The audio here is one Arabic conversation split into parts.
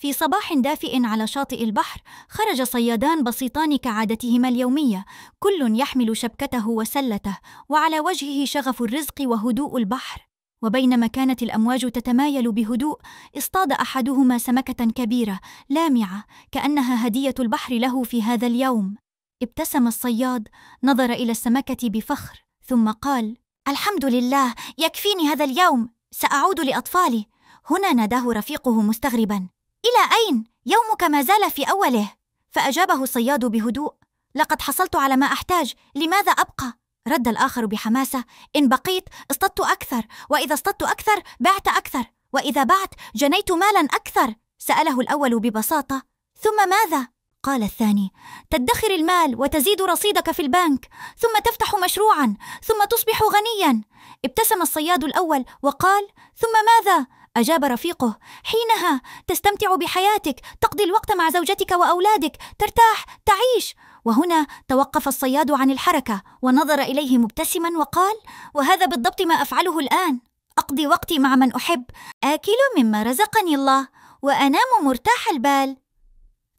في صباح دافئ على شاطئ البحر، خرج صيادان بسيطان كعادتهما اليومية، كل يحمل شبكته وسلته، وعلى وجهه شغف الرزق وهدوء البحر. وبينما كانت الأمواج تتمايل بهدوء، اصطاد أحدهما سمكة كبيرة لامعة كأنها هدية البحر له في هذا اليوم. ابتسم الصياد، نظر إلى السمكة بفخر، ثم قال: الحمد لله، يكفيني هذا اليوم، سأعود لأطفالي. هنا ناداه رفيقه مستغربا: إلى أين؟ يومك ما زال في أوله. فأجابه الصياد بهدوء: لقد حصلت على ما أحتاج، لماذا أبقى؟ رد الآخر بحماسة: إن بقيت اصطدت أكثر، وإذا اصطدت أكثر بعت أكثر، وإذا بعت جنيت مالا أكثر. سأله الأول ببساطة: ثم ماذا؟ قال الثاني: تدخر المال وتزيد رصيدك في البنك، ثم تفتح مشروعا، ثم تصبح غنيا. ابتسم الصياد الأول وقال: ثم ماذا؟ أجاب رفيقه: حينها تستمتع بحياتك، تقضي الوقت مع زوجتك وأولادك، ترتاح، تعيش. وهنا توقف الصياد عن الحركة ونظر إليه مبتسما وقال: وهذا بالضبط ما أفعله الآن، أقضي وقتي مع من أحب، آكل مما رزقني الله، وأنام مرتاح البال.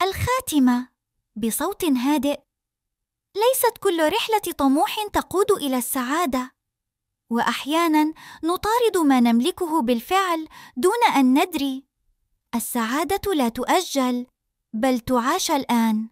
الخاتمة بصوت هادئ: ليست كل رحلة طموح تقود إلى السعادة، وأحياناً نطارد ما نملكه بالفعل دون أن ندري. السعادة لا تؤجل، بل تعاش الآن.